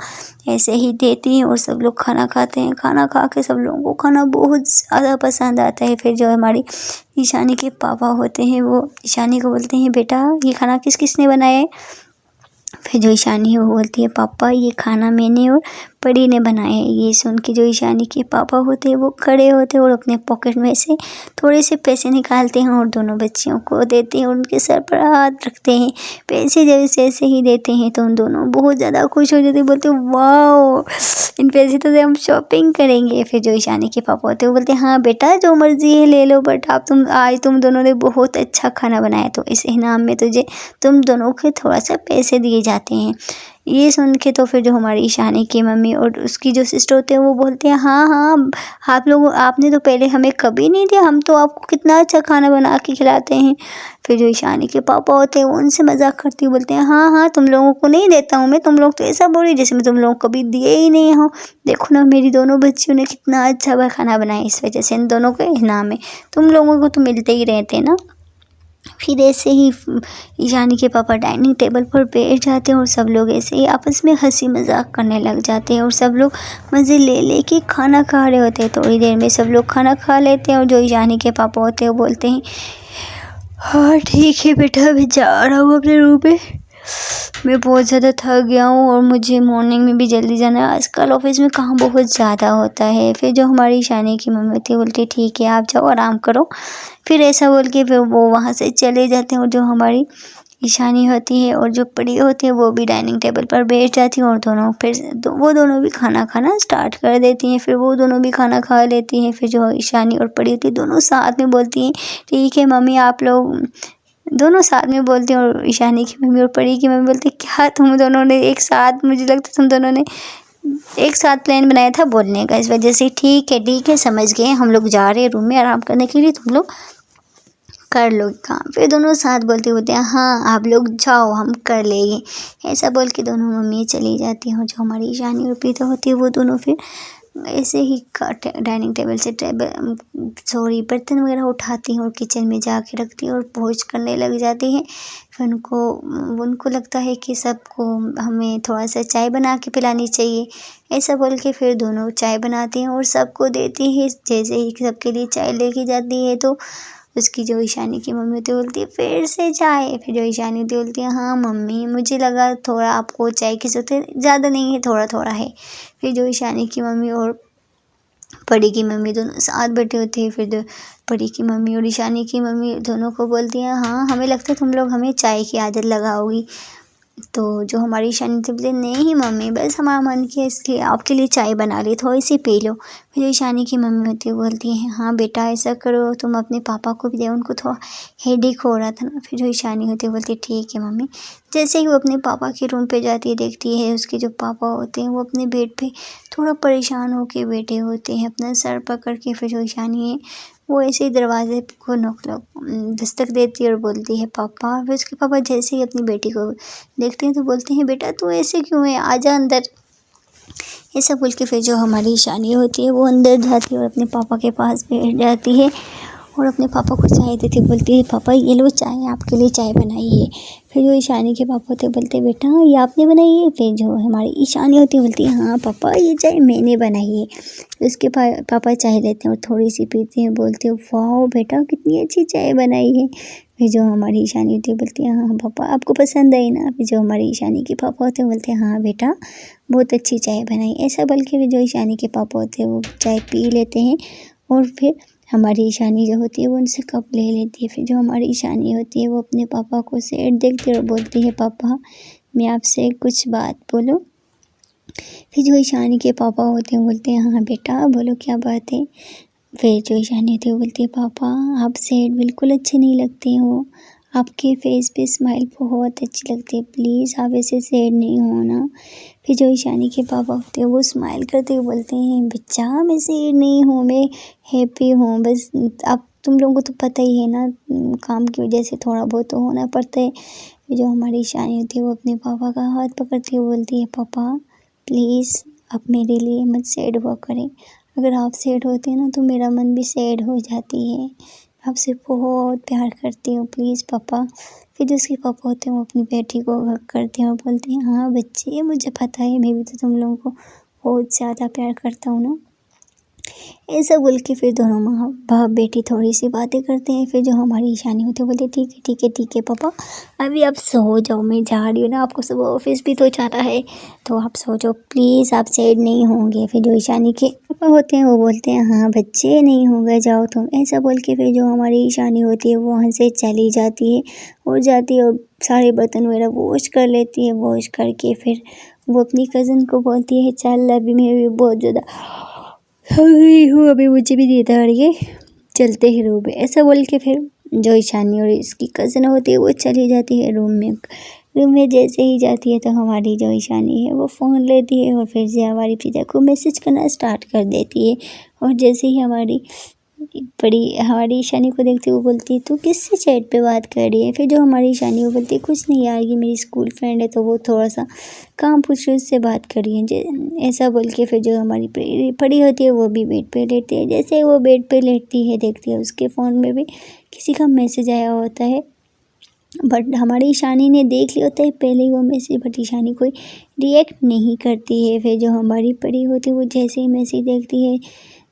S1: ऐसे ही देती हैं और सब लोग खाना खाते हैं। खाना खा के सब लोगों को खाना बहुत ज़्यादा पसंद आता है। फिर जो हमारी ईशानी के पापा होते हैं वो ईशानी को बोलते हैं, बेटा ये खाना किस किसने बनाया है। फिर जो ईशानी है वो बोलती है, पापा ये खाना मैंने और परी ने बनाया है। ये सुन के जो ईशानी के पापा होते हैं वो खड़े होते हैं और अपने पॉकेट में से थोड़े से पैसे निकालते हैं और दोनों बच्चियों को देते हैं और उनके सर पर हाथ रखते हैं। पैसे जैसे ऐसे ही देते हैं तो उन दोनों बहुत ज़्यादा खुश हो जाते हैं, बोलते हैं वाह इन पैसे तो हम शॉपिंग करेंगे। फिर जो ईशानी के पापा होते हैं वो बोलते हैं, हाँ बेटा जो मर्जी है ले लो, बट आज तुम दोनों ने बहुत अच्छा खाना बनाया तो इस इनाम में तुम दोनों को थोड़ा सा पैसे दिए जाते हैं। ये सुन के तो फिर जो हमारी ईशानी की मम्मी और उसकी जो सिस्टर होते हैं वो बोलते हैं, हाँ हाँ आपने तो पहले हमें कभी नहीं दिया, हम तो आपको कितना अच्छा खाना बना के खिलाते हैं। फिर जो ईशानी के पापा होते हैं वो उनसे मजाक करते हुए बोलते हैं, हाँ हाँ तुम लोगों को नहीं देता हूँ मैं, तुम लोग तो ऐसा बोल रही जैसे मैं तुम लोगों को कभी दिए ही नहीं हो। देखो ना मेरी दोनों बच्चियों ने कितना अच्छा खाना बनाया, इस वजह से इन दोनों को इनाम है, तुम लोगों को तो मिलते ही रहते ना। फिर ऐसे ही ईशानी के पापा डाइनिंग टेबल पर बैठ जाते हैं और सब लोग ऐसे ही आपस में हंसी मजाक करने लग जाते हैं और सब लोग मज़े ले ले के खाना खा रहे होते हैं। थोड़ी देर में सब लोग खाना खा लेते हैं और जो ईशानी के पापा होते हैं वो बोलते हैं, हाँ ठीक है बेटा मैं जा रहा हूँ अपने रूम में, मैं बहुत ज़्यादा थक गया हूँ और मुझे मॉर्निंग में भी जल्दी जाना है, आजकल ऑफिस में काम बहुत ज़्यादा होता है। फिर जो हमारी ईशानी की मम्मी होती है बोलती है, ठीक है आप जाओ आराम करो। फिर ऐसा बोल के फिर वो वहाँ से चले जाते हैं और जो हमारी ईशानी होती है और जो परी होती है वो भी डाइनिंग टेबल पर बैठ जाती हैं और वो दोनों भी खाना खाना स्टार्ट कर देती हैं। फिर वो दोनों भी खाना खा लेती हैं। फिर जो ईशानी और परी होती है दोनों साथ में बोलती हैं, ठीक है मम्मी आप लोग, दोनों साथ में बोलती हैं। और ईशानी की मम्मी और परी की मम्मी बोलती है, क्या तुम दोनों ने एक साथ, मुझे लगता है तुम दोनों ने एक साथ प्लान बनाया था बोलने का, इस वजह से ठीक है समझ गए, हम लोग जा रहे हैं रूम में आराम करने के लिए, तुम लोग कर लो काम। फिर दोनों साथ बोलते होते हैं, हाँ आप लोग जाओ हम कर लेंगे। ऐसा बोल के दोनों मम्मी चली जाती हैं और जो हमारी ईशानी और प्रीता होती है वो दोनों फिर ऐसे ही डाइनिंग टेबल से बर्तन वगैरह उठाती हैं और किचन में जाके रखती हैं और पहुँच करने लग जाती हैं। फिर उनको लगता है कि सबको हमें थोड़ा सा चाय बना के पिलानी चाहिए। ऐसा बोल के फिर दोनों चाय बनाती हैं और सबको देती हैं। जैसे ही सबके लिए चाय लेके जाती है तो उसकी जो ईशानी की मम्मी होती है बोलती है, फिर से चाय। फिर जो ईशानी होती बोलती है, हाँ मम्मी मुझे लगा थोड़ा आपको चाय की ज़रूरत है, ज़्यादा नहीं है थोड़ा थोड़ा है। फिर जो ईशानी की मम्मी और परी की मम्मी दोनों साथ बैठे होते हैं। फिर परी की मम्मी और ईशानी की मम्मी दोनों को बोलती हैं, हाँ हमें लगता है तुम लोग हमें चाय की आदत लगाओगी। तो जो हमारी ईशानी थी बोलती, नहीं मम्मी बस हमारा मन किया इसलिए आपके लिए चाय बना ली, थोड़ी सी पी लो। फिर ईशानी की मम्मी होती है बोलती है, हाँ बेटा ऐसा करो तुम अपने पापा को भी दे, उनको थोड़ा हेडेक हो रहा था ना। फिर जो ईशानी होती है बोलती है, ठीक है मम्मी। जैसे ही वो अपने पापा के रूम पे जाती है देखती है उसके जो पापा होते हैं वो अपने बेड पे थोड़ा परेशान होके बैठे होते हैं अपना सर पकड़ के। फिर जो ईशानी है वो ऐसे ही दरवाजे को दस्तक देती है और बोलती है, पापा। फिर उसके पापा जैसे ही अपनी बेटी को देखते हैं तो बोलते हैं, बेटा तू ऐसे क्यों है, आजा अंदर। ऐसा बोल के फिर जो हमारी ईशानी होती है वो अंदर जाती है और अपने पापा के पास बैठ जाती है और अपने पापा को चाय देती बोलती है, पापा ये लो चाय, आपके लिए चाय बनाई है। फिर जो ईशानी के पापा होते बोलते, बेटा ये आपने बनाई है। फिर जो हमारी ईशानी होती है बोलती है, हाँ पापा ये चाय मैंने बनाई है। उसके पापा चाय लेते हैं और थोड़ी सी पीते हैं, बोलते हैं, वाह बेटा कितनी अच्छी चाय बनाई है। फिर जो हमारी ईशानी होती है बोलती है, हाँ पापा आपको पसंद आई ना। फिर जो हमारी ईशानी के पापा होते हैं बोलते हैं, हाँ बेटा बहुत अच्छी चाय बनाई। ऐसा बोल के जो ईशानी के पापा होते हैं वो चाय पी लेते हैं और फिर हमारी ईशानी जो होती है वो उनसे कप ले लेती है। फिर जो हमारी ईशानी होती है वो अपने पापा को सेठ देखती है और बोलती है, पापा मैं आपसे कुछ बात बोलूं। फिर जो ईशानी के पापा होते हैं बोलते हैं हाँ बेटा बोलो क्या बात है। फिर जो ईशानी होती है वो बोलती है पापा आप सैड बिल्कुल अच्छे नहीं लगते हो, आपके फेस पे स्माइल बहुत अच्छी लगती है, प्लीज़ आप ऐसे सैड नहीं हो ना। फिर जो ईशानी के पापा होते हैं वो स्माइल करते हुए बोलते हैं बच्चा मैं सैड नहीं हूँ, मैं हैप्पी हूँ, बस अब तुम लोगों को तो पता ही है ना, काम की वजह से थोड़ा बहुत तो होना पड़ता है। फिर जो हमारी ईशानी होती है वो अपने पापा का हाथ पकड़ती हुए बोलती है पापा प्लीज़ आप मेरे लिए मत सैड हुआ करें, अगर आप सैड होते हैं ना तो मेरा मन भी सैड हो जाती है, आपसे बहुत प्यार करती हूँ प्लीज़ पापा। फिर जो उसके पापा होते हैं वो अपनी बेटी को हग करते हैं और बोलते हैं हाँ बच्चे मुझे पता है, मैं भी तो तुम लोगों को बहुत ज़्यादा प्यार करता हूँ ना। ऐसा बोल के फिर दोनों माँ बाप बेटी थोड़ी सी बातें करते हैं। फिर जो हमारी ईशानी होती है बोलते ठीक है ठीक है ठीक है पापा, अभी आप सो जाओ, मैं जा रही हूँ ना, आपको सुबह ऑफिस भी तो जाना है, तो आप सो जाओ प्लीज़, आप सैड नहीं होंगे। फिर जो ईशानी के पापा होते हैं वो बोलते हैं हाँ बच्चे नहीं होंगे जाओ तुम, ऐसा बोल के फिर जो हमारी ईशानी होती है वो वहाँ से चली जाती है और जाती है और सारे बर्तन वगैरह वॉश कर लेती है। वॉश करके फिर वो अपनी कज़न को बोलती है चल अभी मैं भी बहुत ज़्यादा थक गई हूँ, अभी मुझे भी नींद आ रही है, चलते हैं रूम में, ऐसा बोल के फिर जो ईशानी और इसकी कज़न होती है वो चली जाती है रूम में। रूम में जैसे ही जाती है तो हमारी जो ईशानी है वो फ़ोन लेती है और फिर से हमारी पिता को मैसेज करना स्टार्ट कर देती है। और जैसे ही हमारी ईशानी को देखती है वो बोलती है तू किससे चैट पे बात कर रही है। फिर जो हमारी ईशानी वो बोलती है कुछ नहीं यार ये मेरी स्कूल फ्रेंड है, तो वो थोड़ा सा काम पूछ रही उससे बात कर रही है, ऐसा बोल के फिर जो हमारी पड़ी होती है वो भी बेड पे लेटती है। जैसे ही वो बेड पे लेटती है देखती है उसके फ़ोन में भी किसी का मैसेज आया होता है, बट हमारी ईशानी ने देख लिया होता है पहले ही वो मैसेज, बट ईशानी कोई रिएक्ट नहीं करती है। फिर जो हमारी पड़ी होती है वो जैसे ही मैसेज देखती है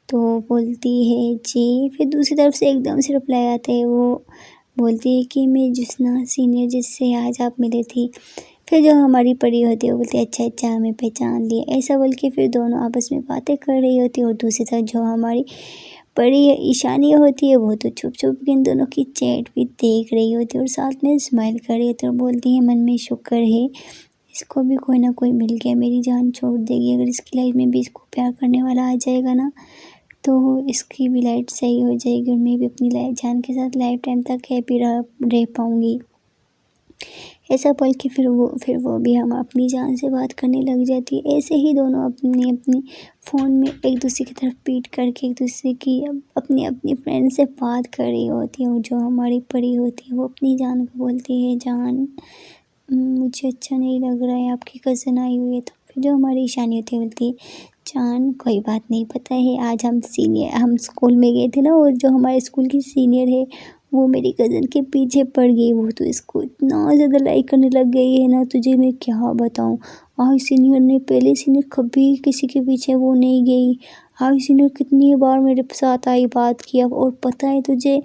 S1: तो बोलती है जी। फिर दूसरी तरफ से एकदम से रिप्लाई आता है, वो बोलती है कि मैं ज्योत्सना सीनियर जिससे आज आप मिले थी। फिर जो हमारी परी होती है वो बोलती है अच्छा अच्छा हमें पहचान लिया, ऐसा बोल के फिर दोनों आपस में बातें कर रही होती है। और दूसरी तरफ जो हमारी परी ईशानी होती है वो तो छुप छुप के इन दोनों की चैट भी देख रही होती है और साथ में स्माइल कर रही होती है और बोलती है मन में शुक्र है इसको भी कोई ना कोई मिल गया, मेरी जान छोड़ देगी, अगर इसकी लाइफ में भी इसको प्यार करने वाला आ जाएगा ना तो इसकी भी लाइफ सही हो जाएगी और मैं भी अपनी लाइफ जान के साथ लाइफ टाइम तक हैप्पी रह पाऊँगी। ऐसा बोल के फिर वो भी हम अपनी जान से बात करने लग जाती है। ऐसे ही दोनों अपनी अपनी फ़ोन में एक दूसरे की तरफ पीट करके एक दूसरे की अपनी अपनी फ्रेंड से बात कर रही होती है। और जो हमारी परी होती है वो अपनी जान को बोलती है जान मुझे अच्छा नहीं लग रहा है, आपकी कज़न आई हुई है। तो फिर जो हमारी ईशानी होती है बोलती है जान कोई बात नहीं, पता है आज हम स्कूल में गए थे ना और जो हमारे स्कूल की सीनियर है वो मेरी कज़न के पीछे पड़ गई, वो तो इसको इतना ज़्यादा लाइक करने लग गई है ना, तुझे मैं क्या बताऊँ। आज सीनियर ने पहले सीनियर कभी किसी के पीछे वो नहीं गई, आज सीनियर कितनी बार मेरे साथ आई बात किया और पता है तुझे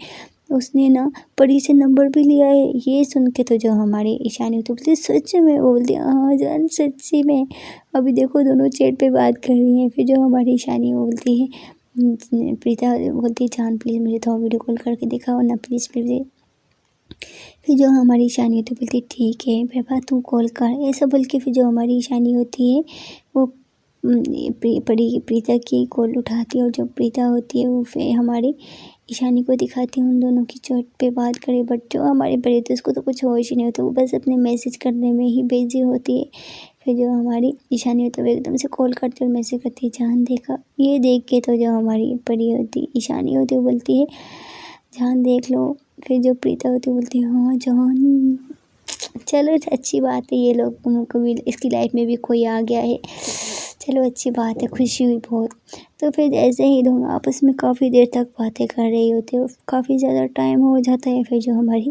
S1: उसने ना परी से नंबर भी लिया है। ये सुन के तो जो हमारी ईशानी होती है बोलती सच में, वो बोलती हाँ जान सच्ची में, अभी देखो दोनों चैट पे बात कर रही हैं। फिर जो हमारी ईशानी वो बोलती है प्रीता बोलती है जान प्लीज़ मुझे थोड़ा वीडियो कॉल करके दिखाओ ना प्लीज़ प्लीज़। फिर जो हमारी ईशानी होती है बोलती है ठीक है प्रभा तू कॉल कर, ऐसा बोल के फिर जो हमारी ईशानी होती है वो प्रीता की कॉल उठाती है और जो प्रीता होती है वो फिर हमारी ईशानी को दिखाती है उन दोनों की चैट पे बात करे। बट जो हमारी बड़ी थी उसको तो कुछ होश ही नहीं होता, वो बस अपने मैसेज करने में ही बिजी होती है। फिर जो हमारी ईशानी होती है वो एकदम से कॉल करती है और मैसेज करती है जान देखा, ये देख के तो जो हमारी बड़ी होती ईशानी होती है वो बोलती है जान देख लो। फिर जो प्रीता होती है बोलती है हाँ जान चलो अच्छी बात है, ये लोग को भी इसकी लाइफ में भी कोई आ गया है, चलो अच्छी बात है, खुशी हुई बहुत। तो फिर ऐसे ही दोनों आपस में काफ़ी देर तक बातें कर रही होती है और काफ़ी ज़्यादा टाइम हो जाता है। फिर जो हमारी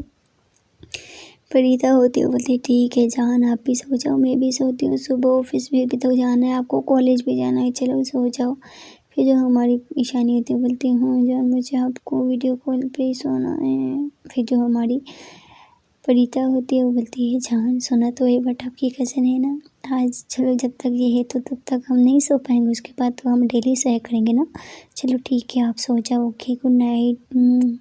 S1: प्रीता होती है वो बोलती है ठीक है जान आप भी सो जाओ, मैं भी सोती हूँ, सुबह ऑफिस भी तो जाना है, आपको कॉलेज भी जाना है, चलो सो जाओ। फिर जो हमारी ईशानी होती है बोलती है हाँ जान मुझे आपको वीडियो कॉल पे ही सोना है। फिर जो हमारी प्रीता होती है वो बोलती है जान सोना तो है बट आपकी कज़न है ना, आज चलो जब तक ये है तो तब तक हम नहीं सो पाएंगे, उसके बाद तो हम डेली सोया करेंगे ना, चलो ठीक है आप सो जाओ, ओके गुड नाइट।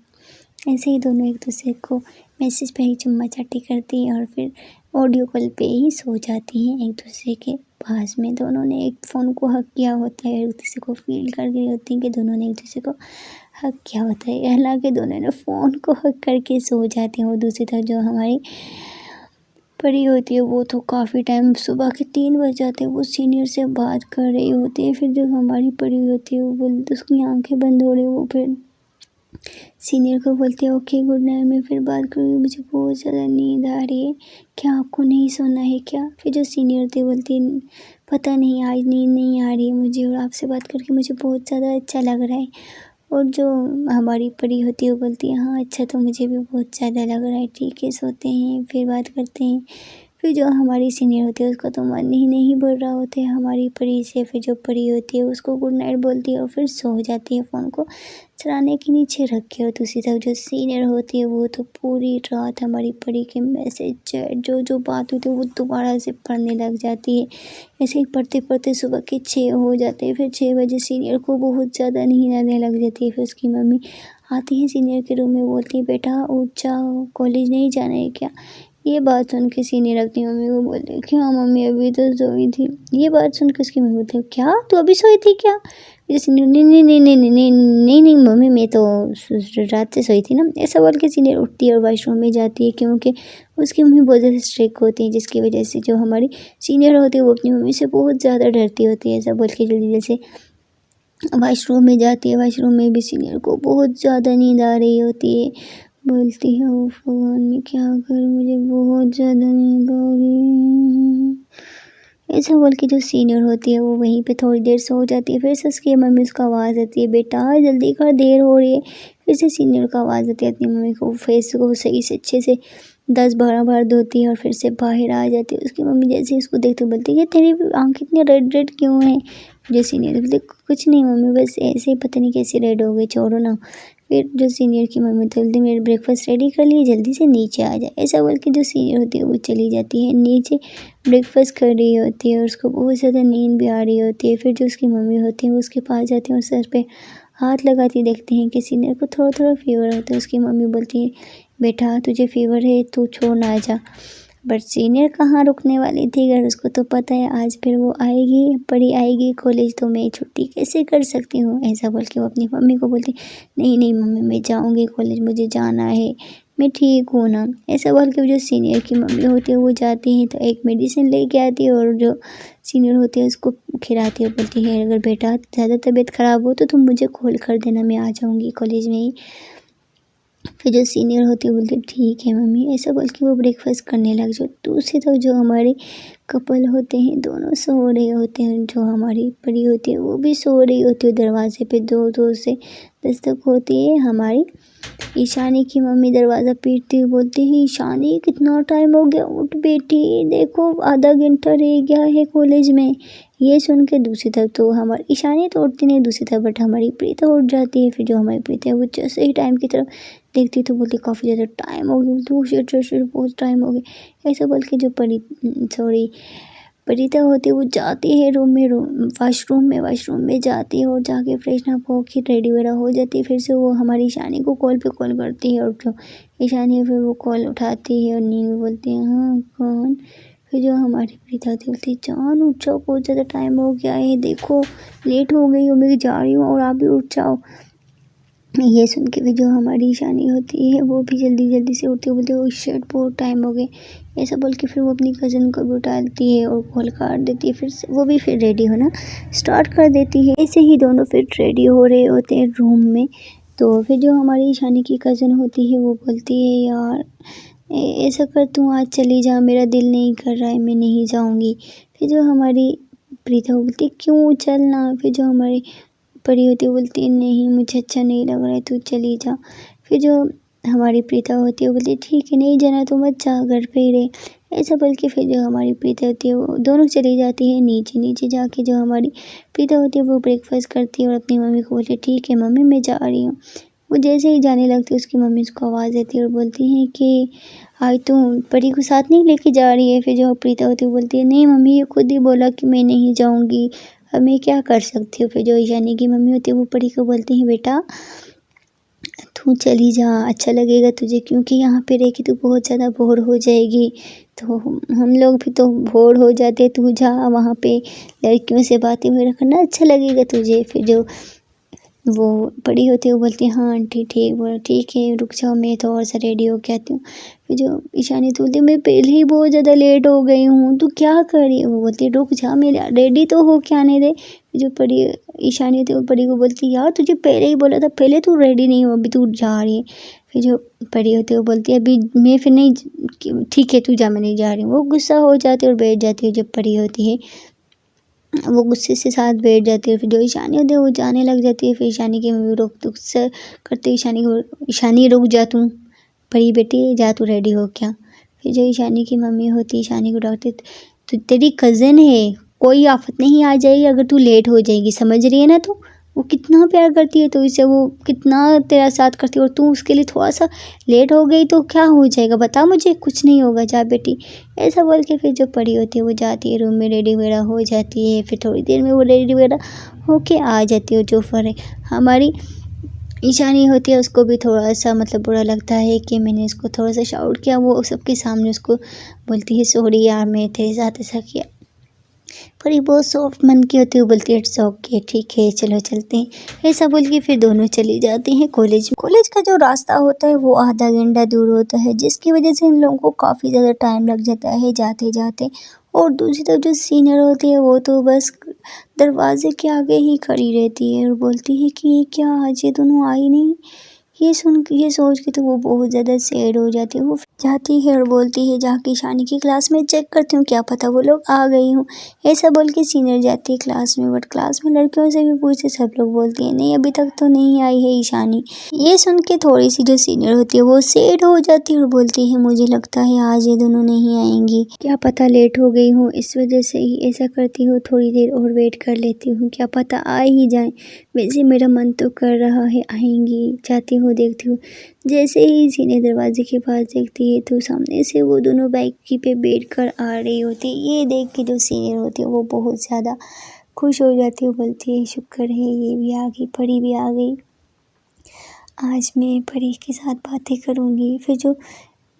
S1: ऐसे ही दोनों एक दूसरे को मैसेज पे ही चुम्मा चाटी करती हैं और फिर ऑडियो कॉल पे ही सो जाती हैं एक दूसरे के पास में दोनों ने एक फ़ोन को हक किया होता है, एक दूसरे को फ़ील कर गई होती है कि दोनों ने एक दूसरे को हक किया होता है। हालाँकि दोनों ने फ़ोन को हक करके सो जाते हैं और दूसरी तरफ जो हमारी परी होती है वो तो काफ़ी टाइम सुबह के 3 बज जाते हैं, वो सीनियर से बात कर रही होती है। फिर जो हमारी परी होती है वो बोलती, उसकी आंखें बंद हो रही, वो फिर सीनियर को बोलती है ओके गुड नाइट, मैं फिर बात करूँगी, मुझे बहुत ज़्यादा नींद आ रही है, क्या आपको नहीं सोना है क्या? फिर जो सीनियर थी बोलती पता नहीं आज नींद नहीं आ रही है मुझे और आपसे बात करके मुझे बहुत ज़्यादा अच्छा लग रहा है। और जो हमारी परी होती है वो बोलती है हाँ अच्छा, तो मुझे भी बहुत ज़्यादा लग रहा है, ठीक है सोते हैं फिर बात करते हैं। फिर जो हमारी सीनियर होती है उसका तो मन ही नहीं भर रहा होता है हमारी परी से। फिर जो परी होती है उसको गुड नाइट बोलती है और फिर सो जाती है फ़ोन को सिरहाने के नीचे रख के। और दूसरी तरफ जो सीनियर होती है वो तो पूरी रात हमारी परी के मैसेज चैट जो बात होती है वो दोबारा से पढ़ने लग जाती है। ऐसे ही पढ़ते पढ़ते सुबह के 6 हो जाते हैं। फिर 6 बजे सीनियर को बहुत ज़्यादा नींद आने लग जाती है। फिर उसकी मम्मी आती है सीनियर के रूम में, बोलती है बेटा उठ जाओ, कॉलेज नहीं जाना है क्या? ये बात सुन के सीनियर अपनी मम्मी को बोलती है क्या मम्मी अभी तो सोई थी। ये बात सुन के उसकी मम्मी बोलती है क्या तू अभी सोई थी क्या? फिर सीनियर नहीं नहीं नहीं नहीं नहीं नहीं नहीं नहीं मम्मी मैं तो रात से सोई थी ना। ऐसा बोल के सीनियर उठती है और वॉशरूम में जाती है, क्योंकि उसकी मम्मी बहुत ज़्यादा स्ट्रिक्ट होती है, जिसकी वजह से जो हमारी सीनियर होती है वो अपनी मम्मी से बहुत ज़्यादा डरती होती है। ऐसा बोल के जल्दी जल्दी से वॉशरूम में जाती है। वॉशरूम में भी सीनियर को बहुत ज़्यादा नींद आ रही होती है, बोलती है ओह भगवान मैं क्या करूँ, मुझे बहुत ज़्यादा नींद आ रही है। ऐसा बोल के जो सीनियर होती है वो वहीं पे थोड़ी देर सो जाती है। फिर से उसकी मम्मी उसका आवाज़ आती है बेटा जल्दी कर देर हो रही है। फिर से सीनियर का आवाज़ आती है अपनी मम्मी को, फेस को सही से अच्छे से 10-12 बार धोती है और फिर से बाहर आ जाती है। उसकी मम्मी जैसे ही उसको देखते बोलती है तेरी आँख इतनी रेड रेड क्यों है? जो सीनियर बोलती कुछ नहीं मम्मी बस ऐसे ही पता नहीं कैसे रेड हो गई, छोड़ो ना। फिर जो सीनियर की मम्मी बोलती मेरे ब्रेकफास्ट रेडी कर लिए, जल्दी से नीचे आ जाए। ऐसा बोल के जो सीनियर होती है वो चली जाती है नीचे, ब्रेकफास्ट कर रही होती है और उसको बहुत ज़्यादा नींद भी आ रही होती है। फिर जो उसकी मम्मी होती है वो उसके पास जाती है और सर पे हाथ लगाती देखते हैं कि सीनियर को थोड़ा थोड़ा फीवर होता है। उसकी मम्मी बोलती है बेटा तुझे फीवर है तू छोड़ ना जा। बट सीनियर कहाँ रुकने वाली थी, अगर उसको तो पता है आज फिर वो आएगी, परी आएगी कॉलेज, तो मैं छुट्टी कैसे कर सकती हूँ। ऐसा बोल के वो अपनी मम्मी को बोलती नहीं नहीं मम्मी मैं जाऊँगी कॉलेज, मुझे जाना है, मैं ठीक हूँ ना। ऐसा बोल के जो सीनियर की मम्मी होती है वो जाती है तो एक मेडिसिन लेके आती है और जो सीनियर होती है उसको खिलाती है, बोलती है अगर बेटा ज़्यादा तबीयत ख़राब हो तो तुम मुझे कॉल कर देना, मैं आ जाऊँगी कॉलेज में ही। फिर जो सीनियर होती है बोलती ठीक है मम्मी। ऐसा बोल के वो ब्रेकफास्ट करने लग जाओ। दूसरी तरफ जो हमारे कपल होते हैं दोनों सो रहे होते हैं, जो हमारी परी होती है वो भी सो रही होती है। दरवाजे पे दो दो से दस्तक होती है। हमारी ईशानी की मम्मी दरवाज़ा पीटती हुई बोलती है ईशानी कितना टाइम हो गया, उठ बेटी, देखो आधा घंटा रह गया है कॉलेज में। ये सुन के दूसरी तरफ तो हमारी ईशानी तो उठती नहीं दूसरी तरफ, बट हमारी प्रीता उठ जाती है। फिर जो हमारी प्रीता है वो जैसे ही टाइम की तरफ देखती तो बोलती काफ़ी ज़्यादा टाइम हो गया, बोलती शिट बहुत टाइम हो गया। ऐसा बोल के जो प्रीता होती है वो जाती है वॉशरूम में जाती है और जाके फ्रेशन अप होके रेडी वगैरह हो जाती है। फिर से वो हमारी ईशानी को कॉल करती है और जो ईशानी है फिर वो कॉल उठाती है और नींद में बोलती है हाँ कौन। फिर जो हमारी प्रीता होती है बोलती है जान उठ जाओ, बहुत ज़्यादा टाइम हो गया है, देखो लेट हो गई हो, मैं जा रही हूँ और आप भी उठ जाओ। ये सुन के भी जो हमारी ईशानी होती है वो भी जल्दी जल्दी से उठती है, बोलती है ओह शिट बहुत टाइम हो गए। ऐसा बोल के फिर वो अपनी कज़न को भी उठाती है और कॉल काट देती है। फिर वो भी फिर रेडी होना स्टार्ट कर देती है। ऐसे ही दोनों फिर रेडी हो रहे होते हैं रूम में। तो फिर जो हमारी ईशानी की कज़न होती है वो बोलती है यार ऐसा कर तू आज चली जा, मेरा दिल नहीं कर रहा है, मैं नहीं जाऊँगी। फिर जो हमारी प्रीता बोलती क्यों चलना। फिर जो हमारी परी होती है बोलती है नहीं मुझे अच्छा नहीं लग रहा है, तू चली जा। फिर जो हमारी प्रीता होती है बोलती है ठीक है नहीं जाना तो मत जा, घर पे ही रहे। ऐसा बोल के फिर जो हमारी प्रीता होती है वो दोनों चली जाती है नीचे जाके जो हमारी प्रीता होती है वो ब्रेकफास्ट करती है और अपनी मम्मी को बोलती है ठीक है मम्मी मैं जा रही हूँ। वो जैसे ही जाने लगती है उसकी मम्मी उसको आवाज़ देती है और बोलती है कि आज तुम परी को साथ नहीं लेके जा रही है। फिर जो प्रीता होती है बोलती है नहीं मम्मी ये खुद ही बोला कि मैं नहीं जाऊँगी, अब मैं क्या कर सकती हूँ। फिर जो ईशानी की मम्मी होती है वो परी को बोलती है बेटा तू चली जा, अच्छा लगेगा तुझे, क्योंकि यहाँ पे रह के तू बहुत ज़्यादा बोर हो जाएगी। तो हम लोग भी तो बोर हो जाते, तू जा वहाँ पे लड़कियों से बातें वगैरह करना, अच्छा लगेगा तुझे। फिर जो वो बड़ी होती है वो बोलती है हाँ आंटी ठीक, बोला ठीक है रुक जाओ, मैं तो और सा रेडी हो के आती हूँ। फिर जो ईशानी तो बोलती है मैं पहले ही बहुत ज़्यादा लेट हो गई हूँ, तू क्या कर रही है। वो बोलती है रुक जा, मेरे रेडी तो हो के आने दे। जो परी ईशानी होती है वो परी को बोलती है यार तुझे पहले ही बोला था, पहले तू रेडी नहीं हो, अभी तू जा रही है। फिर जो परी होती है वो बोलती है अभी मैं फिर नहीं, ठीक है तू जा, मैं नहीं जा रही हूँ। वो गुस्सा हो जाती है और बैठ जाती है। जब परी होती है वो गुस्से से साथ बैठ जाती है। फिर जो ईशानी होती है वो जाने लग जाती है। फिर ईशानी की मम्मी रोक टोक से करते ईशानी को, ईशानी रुक जा तू, परी बेटी जा तू रेडी हो क्या। फिर जो ईशानी की मम्मी होती है ईशानी को डांटती, तो तेरी कज़न है, कोई आफत नहीं आ जाएगी अगर तू लेट हो जाएगी, समझ रही है ना तू। वो कितना प्यार करती है तो इसे, वो कितना तेरा साथ करती है, और तू उसके लिए थोड़ा सा लेट हो गई तो क्या हो जाएगा बता मुझे, कुछ नहीं होगा जा बेटी। ऐसा बोल के फिर जो परी होती है वो जाती है रूम में, रेडी वगैरह हो जाती है। फिर थोड़ी देर में वो रेडी वगैरह होके आ जाती है। जो फिर हमारी ईशानी होती है उसको भी थोड़ा सा मतलब बुरा लगता है कि मैंने इसको थोड़ा सा शाउट किया। वो सबके सामने उसको बोलती है सॉरी यार मैं तेरे साथ ऐसा किया। पर ये बहुत सॉफ्ट मन की होती है, वो बोलती है इट्स ओके ठीक है चलो चलते हैं। ऐसा बोल के फिर दोनों चली जाती हैं कॉलेज। कॉलेज का जो रास्ता होता है वो आधा घंटा दूर होता है, जिसकी वजह से इन लोगों को काफ़ी ज़्यादा टाइम लग जाता है जाते जाते। और दूसरी तरफ जो सीनियर होती है वो तो बस दरवाजे के आगे ही खड़ी रहती है और बोलती है कि ये क्या आज ये दोनों आई नहीं। ये सोच के तो वो बहुत ज़्यादा सैड हो जाती है। वो जाती है और बोलती है जाके ईशानी की क्लास में चेक करती हूँ, क्या पता वो लोग आ गई हूँ। ऐसा बोल के सीनियर जाती है क्लास में, बट क्लास में लड़कियों से भी पूछते सब लोग बोलती है नहीं अभी तक तो नहीं आई है ईशानी। ये सुन के थोड़ी सी जो सीनियर होती है वो सैड हो जाती है और बोलती है मुझे लगता है आज ये दोनों नहीं आएंगी, क्या पता लेट हो गई हूँ इस वजह से ही ऐसा करती हूँ, थोड़ी देर और वेट कर लेती हूँ, क्या पता आ ही जाए। वैसे मेरा मन तो कर रहा है आएंगी, जाती हूँ देखती हूँ। जैसे ही सीनियर दरवाजे के पास देखती है तो सामने से वो दोनों बाइक की पे बैठ कर आ रही होती है। ये देख के जो सीनियर होती है वो बहुत ज़्यादा खुश हो जाती है, बोलती है शुक्र है ये भी आ गई, परी भी आ गई, आज मैं परी के साथ बातें करूँगी। फिर जो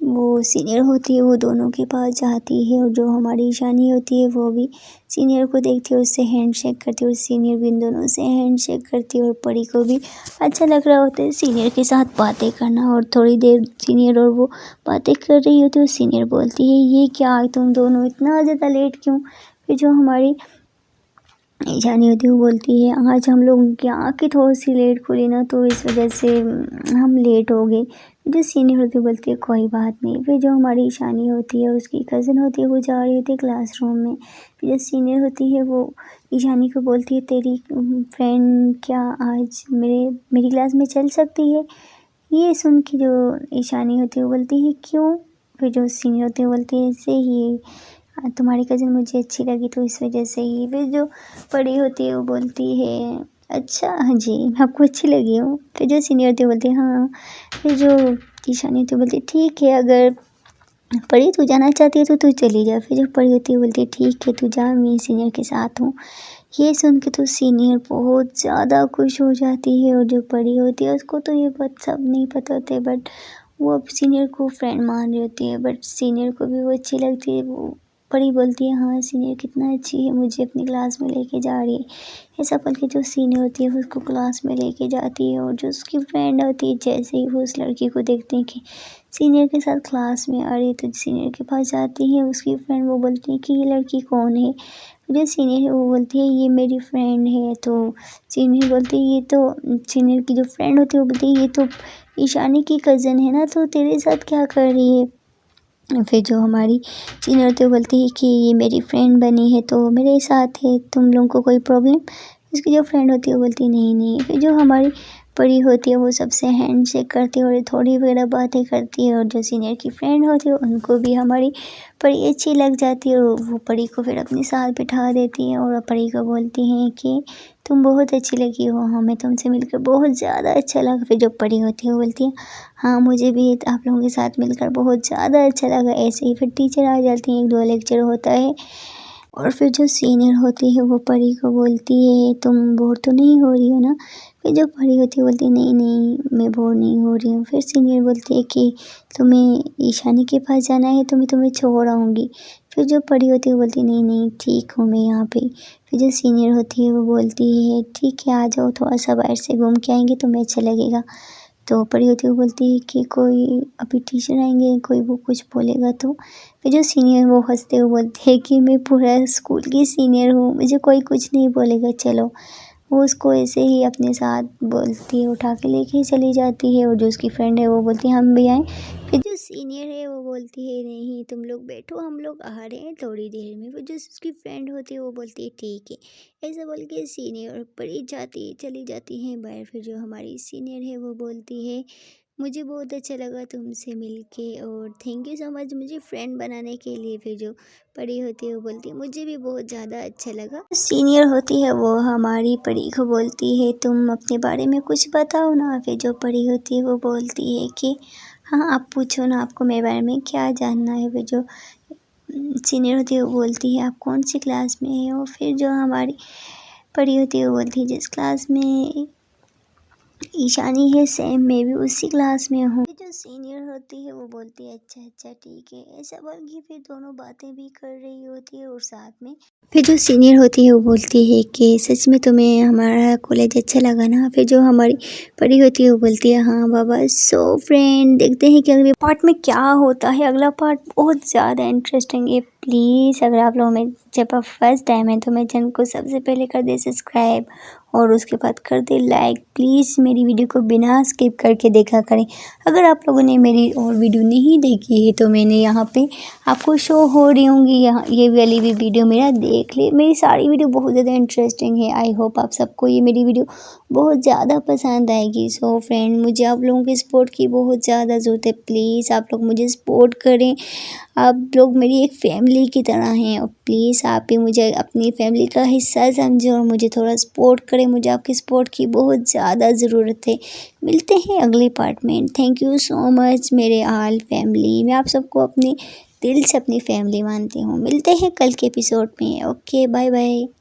S1: वो सीनियर होती है वो दोनों के पास जाती है और जो हमारी ईशानी होती है वो भी सीनियर को देखती है, उससे हैंड शेक करती है और सीनियर भी इन दोनों से हैंड शेक करती है। और परी को भी अच्छा लग रहा होता है सीनियर के साथ बातें करना। और थोड़ी देर सीनियर और वो बातें कर रही होती है, सीनियर बोलती है ये क्या तुम दोनों इतना ज़्यादा लेट क्यों। फिर जो हमारी ईशानी होती है वो बोलती है आज हम लोग की आँखें थोड़ी सी लेट खुली ना तो इस वजह से हम लेट हो गए। जो सीनियर होती है बोलती है कोई बात नहीं। फिर जो हमारी ईशानी होती है उसकी कज़न होती है वो जा रही होती है क्लासरूम में। फिर जो सीनियर होती है वो ईशानी को बोलती है तेरी फ्रेंड क्या आज मेरी क्लास में चल सकती है। ये सुन के जो ईशानी होती है वो बोलती है क्यों। फिर जो सीनियर होती है वो बोलती है ऐसे ही तुम्हारी कज़न मुझे अच्छी लगी तो इस वजह से ही। फिर जो बड़ी होती है वो बोलती है अच्छा हाँ जी मैं आपको अच्छी लगी हूँ। फिर जो सीनियर होती है बोलती है हाँ। फिर जो ईशानी होती है बोलती है ठीक है अगर परी तू जाना चाहती है तो तू चली जा। फिर जो परी होती है बोलती है ठीक है तू जा, मैं सीनियर के साथ हूँ। ये सुन के तो सीनियर बहुत ज़्यादा खुश हो जाती है और जो परी होती है उसको तो ये बात सब नहीं पता होते, बट वो अब सीनियर को फ्रेंड मान रही होती है, बट सीनियर को भी वो अच्छी लगती है। वो परी बोलती है हाँ सीनियर कितना अच्छी है, मुझे अपनी क्लास में लेके जा रही है। ऐसा बोल के जो सीनियर होती है वो उसको क्लास में लेके जाती है और जो उसकी फ्रेंड होती है जैसे ही वो उस लड़की को देखते हैं कि सीनियर के साथ क्लास में आ रही है तो सीनियर के पास जाती है उसकी फ्रेंड। वो बोलती है कि ये लड़की कौन है। जो सीनियर है वो बोलती है ये मेरी फ्रेंड है। तो सीनियर बोलती है ये तो सीनियर की जो फ्रेंड होती है वो बोलती है ये तो ईशानी की कज़न है ना, तो तेरे साथ क्या कर रही है। फिर जो हमारी सीनियर होती है वो बोलती है कि ये मेरी फ्रेंड बनी है तो मेरे साथ है, तुम लोगों को कोई प्रॉब्लम। इसकी जो फ्रेंड होती है वो बोलती है नहीं नहीं। फिर जो हमारी परी होती है वो सबसे हैंड शेक करती है और थोड़ी वगैरह बातें करती है और जो सीनियर की फ्रेंड होती है उनको भी हमारी परी अच्छी लग जाती है और वो परी को फिर अपने साथ बिठा देती है और परी को बोलती हैं कि तुम बहुत अच्छी लगी हो, हमें तुमसे मिलकर बहुत ज़्यादा अच्छा लगा। फिर जो परी होती है वो बोलती है हाँ मुझे भी आप लोगों के साथ मिलकर बहुत ज़्यादा अच्छा लगा। ऐसे ही फिर टीचर आ जाती हैं, 1-2 लेक्चर होता है और फिर जो सीनियर होती है वो परी को बोलती है तुम बोर तो नहीं हो रही हो ना। फिर जो परी होती है बोलती है नहीं नहीं मैं बोर नहीं हो रही हूँ। फिर सीनियर बोलती है कि तुम्हें ईशानी के पास जाना है तो मैं तुम्हें छोड़ आऊँगी। फिर जो परी होती है वो बोलती है नहीं नहीं ठीक हूँ मैं यहाँ पे। फिर जो सीनियर होती है वो बोलती है ठीक है आ जाओ थोड़ा सा बाहर से घूम के आएंगे तुम्हें अच्छा लगेगा। तो परी होती है वो बोलती है कि कोई अभी टीचर आएंगे कोई वो कुछ बोलेगा तो। फिर जो सीनियर वो हंसते हुए बोलते हैं कि मैं पूरा स्कूल की सीनियर हूँ मुझे कोई कुछ नहीं बोलेगा चलो। वो उसको ऐसे ही अपने साथ बोलती है उठा के लेके चली जाती है और जो उसकी फ्रेंड है वो बोलती है हम भी आएँ। फिर जो सीनियर है वो बोलती है नहीं तुम लोग बैठो हम लोग आ रहे हैं थोड़ी देर में। फिर जो उसकी फ्रेंड होती है वो बोलती है ठीक है। ऐसा बोल के सीनियर परी चली जाती हैं बाहर। फिर जो हमारी सीनियर है वो बोलती है मुझे बहुत अच्छा लगा तुमसे मिलके और थैंक यू सो मच मुझे फ्रेंड बनाने के लिए। फिर जो परी होती है वो बोलती है मुझे भी बहुत ज़्यादा अच्छा लगा। सीनियर होती है वो हमारी परी को बोलती है तुम अपने बारे में कुछ बताओ ना। फिर जो परी होती है वो बोलती है कि हाँ आप पूछो ना आपको मेरे बारे में क्या जानना है। फिर जो सीनियर होती है वो बोलती है आप कौन सी क्लास में हो। फिर जो हमारी परी होती है वो बोलती है जिस क्लास में ईशानी है सेम मैं भी उसी क्लास में हूँ। जो सीनियर होती है वो बोलती है अच्छा अच्छा ठीक है। ऐसा बोल के फिर दोनों बातें भी कर रही होती है और साथ में फिर जो सीनियर होती है वो बोलती है कि सच में तुम्हें हमारा कॉलेज अच्छा लगा ना। फिर जो हमारी परी होती है वो बोलती है हाँ बाबा। सो फ्रेंड देखते हैं कि अगले पार्ट में क्या होता है। अगला पार्ट बहुत ज़्यादा इंटरेस्टिंग है। प्लीज़ अगर आप लोगों में जब आप फर्स्ट टाइम है तो मेरे चैनल को सबसे पहले कर दे सब्सक्राइब और उसके बाद कर दे लाइक। प्लीज़ मेरी वीडियो को बिना स्किप करके देखा करें। अगर आप लोगों ने मेरी और वीडियो नहीं देखी है तो मैंने यहाँ पे आपको शो हो रही होंगी यहाँ ये वाली भी वीडियो मेरा देख ले। मेरी सारी वीडियो बहुत ज़्यादा इंटरेस्टिंग है। आई होप आप सबको ये मेरी वीडियो बहुत ज़्यादा पसंद आएगी। सो फ्रेंड मुझे आप लोगों की सपोर्ट की बहुत ज़्यादा ज़रूरत है। प्लीज़ आप लोग मुझे सपोर्ट करें। आप लोग मेरी एक फैमिली की तरह हैं और प्लीज़ आप भी मुझे अपनी फैमिली का हिस्सा समझें और मुझे थोड़ा सपोर्ट करें। मुझे आपकी सपोर्ट की बहुत ज़्यादा ज़रूरत है। मिलते हैं अगले पार्ट में। थैंक यू सो मच मेरे ऑल फैमिली। मैं आप सबको अपने दिल से अपनी फैमिली मानती हूँ। मिलते हैं कल के एपिसोड में। Okay bye bye.